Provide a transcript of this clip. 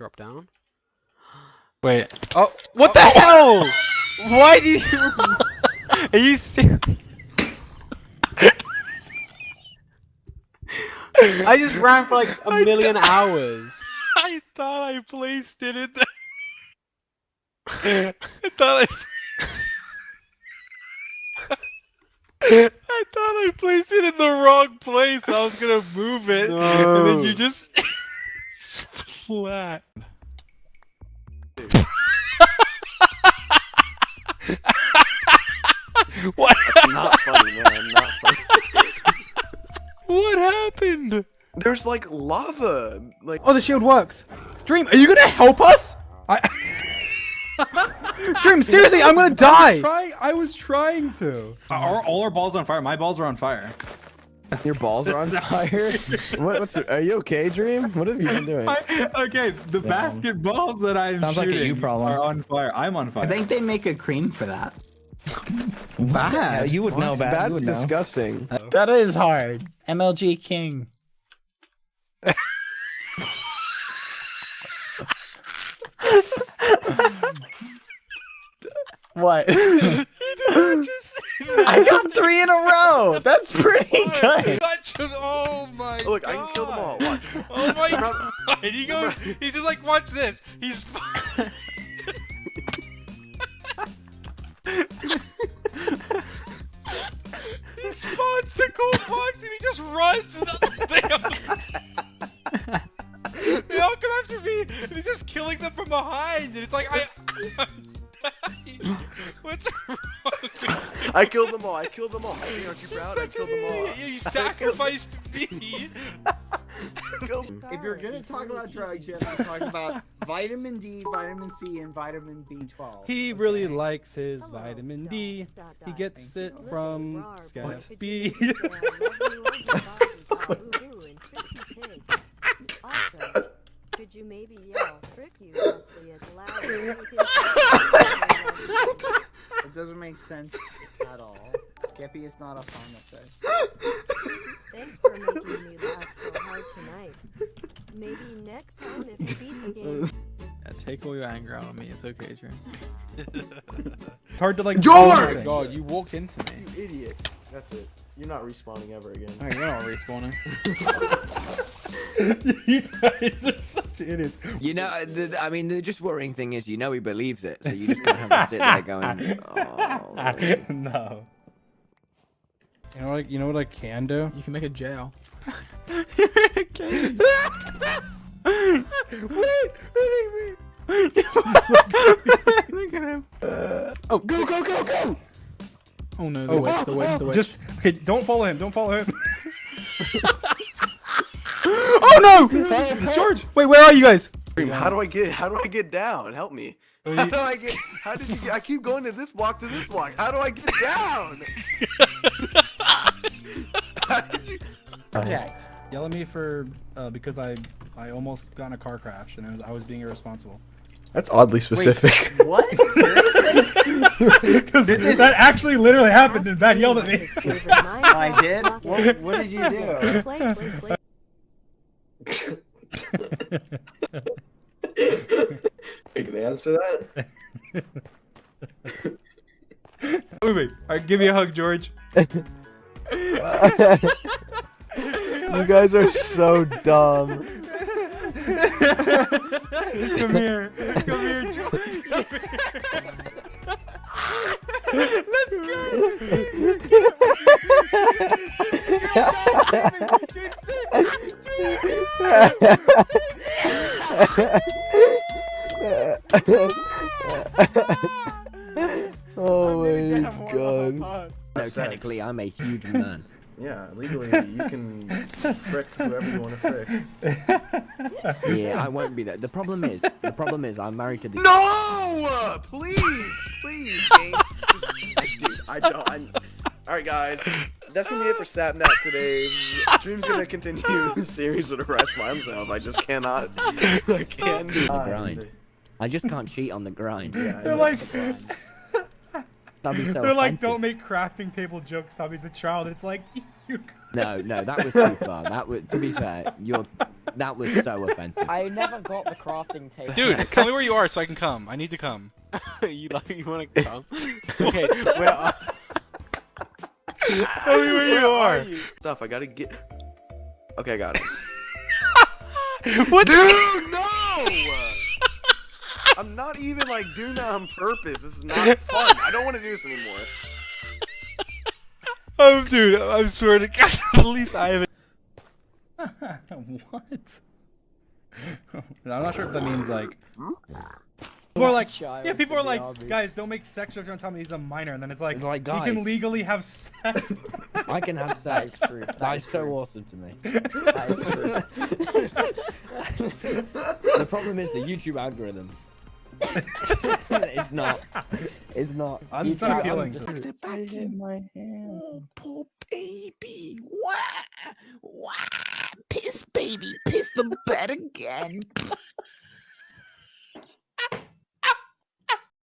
Drop down. Wait. Oh, what the hell? Why do you? Are you serious? I just ran for like a million hours. I thought I placed it in the... I thought I placed it in the wrong place. I was gonna move it, and then you just splat. What? That's not funny, man. Not funny. What happened? There's like lava. Like. Oh, the shield works. Dream, are you gonna help us? Dream, seriously, I'm gonna die. I was trying to. Are all our balls on fire? My balls are on fire. Your balls are on fire. Are you okay, Dream? What have you been doing? Okay, the basketballs that I'm Sounds like a shooting you problem. are on fire. I'm on fire. I think they make a cream for that. Bad. You would know, bad. That's disgusting. That is hard. MLG King. What? I got 3 in a row. That's pretty good. Oh my god. Look, I can kill them all. Watch. Oh my god. He goes, he's just like, watch this. He's... He spawns the gold blocks and he just runs. They all come after me and he's just killing them from behind. And it's like, what's wrong? I killed them all. I killed them all. Hey, aren't you proud? I Such killed an them all. idiot. You sacrificed me. If you're gonna talk about drugs, you have to talk about vitamin D, vitamin C, and vitamin B12. He really likes his vitamin D. He gets it from Scott B. Also, could you maybe yell "frick you" Leslie as loud as you can? It doesn't make sense at all. Skippy is not a pharmacist. Thanks for making me laugh so hard tonight. Maybe next time if you beat the game. Yeah, take all your anger out on me. It's okay, Dream. It's hard to like. George! Oh my god, you walked into me. You idiot. That's it. You're not respawning ever again. Oh, you're not respawning. You guys are such idiots. You know, I mean, the just worrying thing is, you know, he believes it, so you just kind of have to sit there going, "Oh." Really? No. You know what I can do? You can make a jail. Okay. Wait. Look at him. Oh, go! Oh no, the wedge. Just okay. Don't follow him. Don't follow him. Oh no! George, wait, where are you guys? How do I get down? Help me. How did you get? I keep going to this block to this block. How do I get down? Okay. Yell at me for because I almost got in a car crash and I was being irresponsible. That's oddly specific. Wait, what? Seriously? Because that actually literally happened and Bad yelled at me. I did? What did you do? You can answer that? Wait. Alright, give me a hug, George. You guys are so dumb. Come here, George. Come here. Let's go. Oh my god. No, technically, I'm a huge man. Yeah, legally you can frick whoever you want to frick. Yeah, I won't be there. The problem is, I'm married to the. No! Please, Dane. Dude, I don't. Alright, guys. That's gonna be it for Sapnap today. Dream's gonna continue the series with the rest by himself. I just cannot. I can't do The grind. I just can't cheat on the grind. Yeah, They're like. That'd be so They're like, offensive. don't make crafting table jokes, Tommy's a child. It's like, you... No, that was too far. That was, to be fair, that was so offensive. I never got the crafting table. Dude, tell me where you are so I can come. I need to come. you wanna come? Okay, where are Tell me where you are. Stuff. I gotta get. Okay, I got it. What? Dude, no! I'm not even like doing that on purpose. This is not fun. I don't want to do this anymore. Dude, I swear to God, at least I haven't. What? I'm not sure if that means like. People are like, Child yeah, people in are the like, army. guys, don't make sex jokes on Tommy. He's a minor, and then it's like, Like, he guys. can legally have sex. I can have That is sex. true. That is so true. awesome to me. That is true. The problem is the YouTube algorithm. It's not. It's not. I'm It's not I'm appealing. just- Back in my hand. Oh, poor baby. Wah, wah. Piss, baby. Piss the bed again.